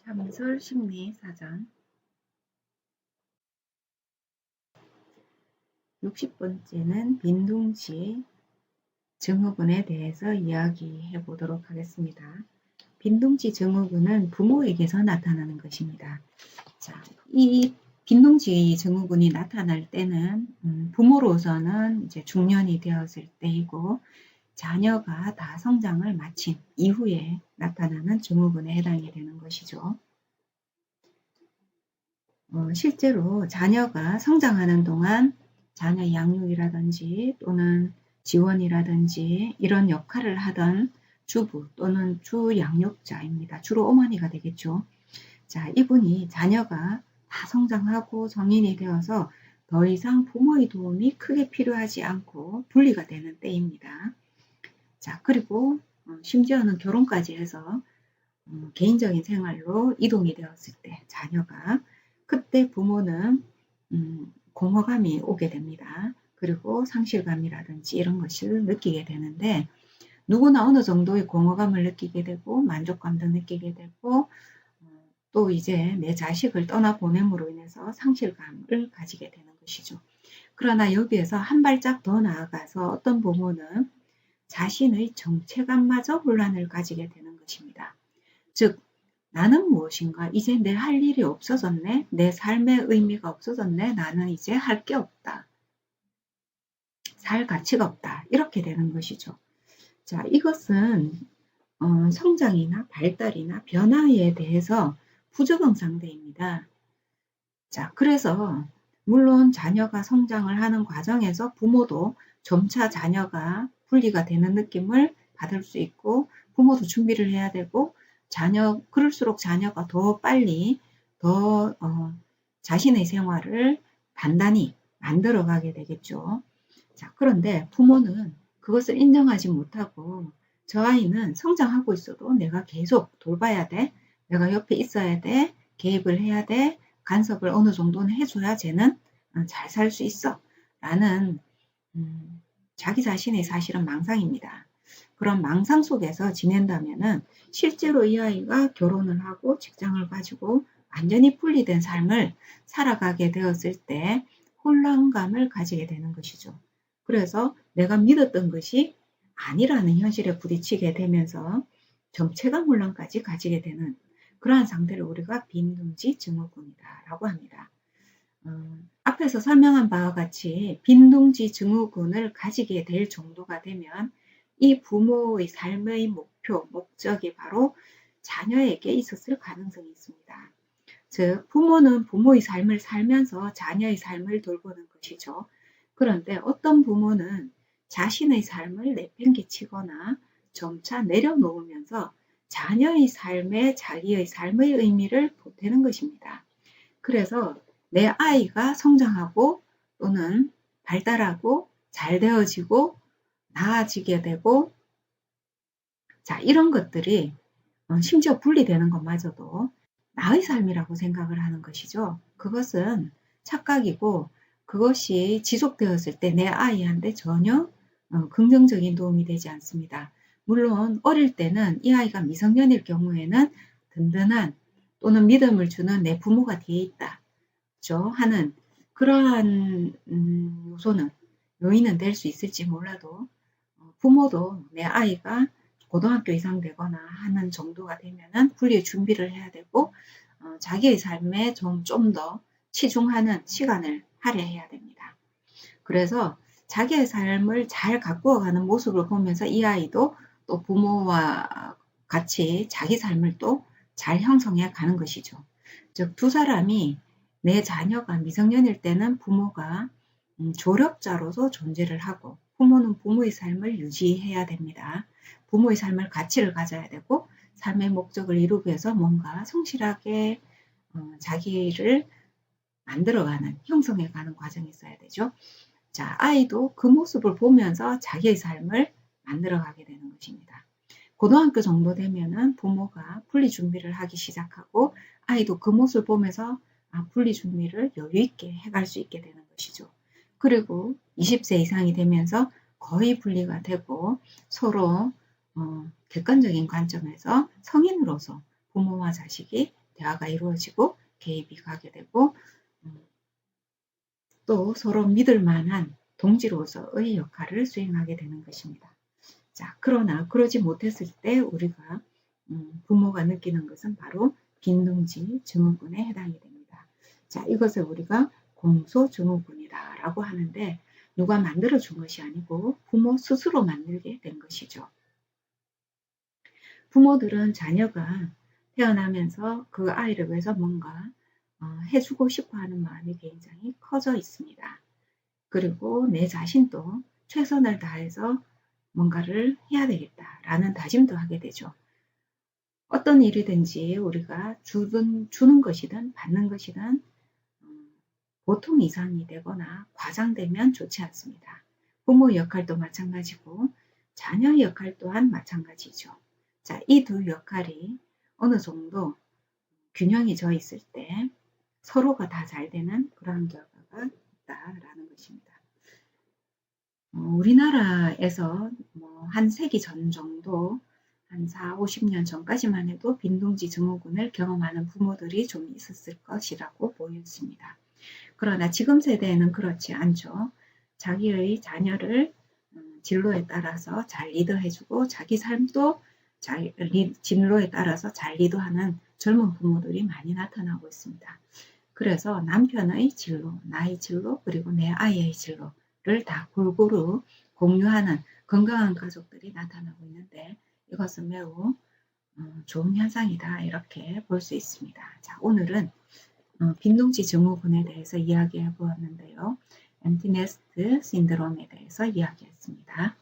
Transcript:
참설 심리사전 60번째는 빈둥지 증후군에 대해서 이야기해 보도록 하겠습니다. 빈둥지 증후군은 부모에게서 나타나는 것입니다. 자, 이 빈둥지 증후군이 나타날 때는 부모로서는 이제 중년이 되었을 때이고 자녀가 다 성장을 마친 이후에 나타나는 증후군에 해당이 되는 것이죠. 실제로 자녀가 성장하는 동안 자녀 양육이라든지 또는 지원이라든지 이런 역할을 하던 주부 또는 주양육자입니다. 주로 어머니가 되겠죠. 자, 이분이 자녀가 다 성장하고 성인이 되어서 더 이상 부모의 도움이 크게 필요하지 않고 분리가 되는 때입니다. 자, 그리고 심지어는 결혼까지 해서 개인적인 생활로 이동이 되었을 때 자녀가 그때 부모는 공허감이 오게 됩니다. 그리고 상실감이라든지 이런 것을 느끼게 되는데 누구나 어느 정도의 공허감을 느끼게 되고 만족감도 느끼게 되고 또 이제 내 자식을 떠나보냄으로 인해서 상실감을 가지게 되는 것이죠. 그러나 여기에서 한 발짝 더 나아가서 어떤 부모는 자신의 정체감마저 혼란을 가지게 되는 것입니다. 즉 나는 무엇인가? 이제 내 할 일이 없어졌네? 내 삶의 의미가 없어졌네? 나는 이제 할 게 없다. 살 가치가 없다. 이렇게 되는 것이죠. 자, 이것은 성장이나 발달이나 변화에 대해서 부적응 상태입니다. 자, 그래서 물론 자녀가 성장을 하는 과정에서 부모도 점차 자녀가 분리가 되는 느낌을 받을 수 있고 부모도 준비를 해야 되고 그럴수록 자녀가 더 빨리 더 자신의 생활을 단단히 만들어가게 되겠죠. 자, 그런데 부모는 그것을 인정하지 못하고 저 아이는 성장하고 있어도 내가 계속 돌봐야 돼. 내가 옆에 있어야 돼. 개입을 해야 돼. 간섭을 어느 정도는 해줘야 쟤는 잘 살 수 있어. 라는 자기 자신의 사실은 망상입니다. 그런 망상 속에서 지낸다면은 실제로 이 아이가 결혼을 하고 직장을 가지고 완전히 분리된 삶을 살아가게 되었을 때 혼란감을 가지게 되는 것이죠. 그래서 내가 믿었던 것이 아니라는 현실에 부딪히게 되면서 정체감 혼란까지 가지게 되는 그러한 상태를 우리가 빈둥지 증후군이라고 합니다. 앞에서 설명한 바와 같이 빈둥지 증후군을 가지게 될 정도가 되면 이 부모의 삶의 목표, 목적이 바로 자녀에게 있었을 가능성이 있습니다. 즉 부모는 부모의 삶을 살면서 자녀의 삶을 돌보는 것이죠. 그런데 어떤 부모는 자신의 삶을 내팽개치거나 점차 내려놓으면서 자녀의 삶에 자기의 삶의 의미를 보태는 것입니다. 그래서 내 아이가 성장하고 또는 발달하고 잘 되어지고 나아지게 되고 자, 이런 것들이 심지어 분리되는 것마저도 나의 삶이라고 생각을 하는 것이죠. 그것은 착각이고 그것이 지속되었을 때 내 아이한테 전혀 긍정적인 도움이 되지 않습니다. 물론 어릴 때는 이 아이가 미성년일 경우에는 든든한 또는 믿음을 주는 내 부모가 뒤에 있다. 하는 그러한 요인은 될 수 있을지 몰라도 부모도 내 아이가 고등학교 이상 되거나 하는 정도가 되면은 분리 준비를 해야 되고 자기의 삶에 좀 더 치중하는 시간을 할애해야 됩니다. 그래서 자기의 삶을 잘 가꾸어가는 모습을 보면서 이 아이도 또 부모와 같이 자기 삶을 또 잘 형성해 가는 것이죠. 즉 두 사람이 내 자녀가 미성년일 때는 부모가 조력자로서 존재를 하고 부모는 부모의 삶을 유지해야 됩니다. 부모의 삶을 가치를 가져야 되고 삶의 목적을 이루기 위해서 뭔가 성실하게 자기를 만들어가는 형성해가는 과정이 있어야 되죠. 자, 아이도 그 모습을 보면서 자기의 삶을 만들어가게 되는 것입니다. 고등학교 정도 되면은 부모가 분리 준비를 하기 시작하고 아이도 그 모습을 보면서 분리 준비를 여유 있게 해갈 수 있게 되는 것이죠. 그리고 20세 이상이 되면서 거의 분리가 되고 서로 객관적인 관점에서 성인으로서 부모와 자식이 대화가 이루어지고 개입이 가게 되고 또 서로 믿을 만한 동지로서의 역할을 수행하게 되는 것입니다. 자, 그러나 그러지 못했을 때 우리가 부모가 느끼는 것은 바로 빈둥지 증후군에 해당이 됩니다. 자, 이것을 우리가 공소증후군이다 라고 하는데 누가 만들어 준 것이 아니고 부모 스스로 만들게 된 것이죠. 부모들은 자녀가 태어나면서 그 아이를 위해서 뭔가 해주고 싶어 하는 마음이 굉장히 커져 있습니다. 그리고 내 자신도 최선을 다해서 뭔가를 해야 되겠다라는 다짐도 하게 되죠. 어떤 일이든지 우리가 주는 것이든 받는 것이든 보통 이상이 되거나 과장되면 좋지 않습니다. 부모의 역할도 마찬가지고 자녀의 역할 또한 마찬가지죠. 자, 이 두 역할이 어느 정도 균형이 져 있을 때 서로가 다 잘 되는 그런 결과가 있다라는 것입니다. 우리나라에서 한 세기 전 정도 한 4, 50년 전까지만 해도 빈둥지 증후군을 경험하는 부모들이 좀 있었을 것이라고 보였습니다. 그러나 지금 세대에는 그렇지 않죠. 자기의 자녀를 진로에 따라서 잘 리드해주고 자기 삶도 진로에 따라서 잘 리드하는 젊은 부모들이 많이 나타나고 있습니다. 그래서 남편의 진로, 나의 진로, 그리고 내 아이의 진로를 다 골고루 공유하는 건강한 가족들이 나타나고 있는데 이것은 매우 좋은 현상이다 이렇게 볼 수 있습니다. 자, 오늘은 빈둥지 증후군에 대해서 이야기해 보았는데요. 엠티 네스트 신드롬에 대해서 이야기했습니다.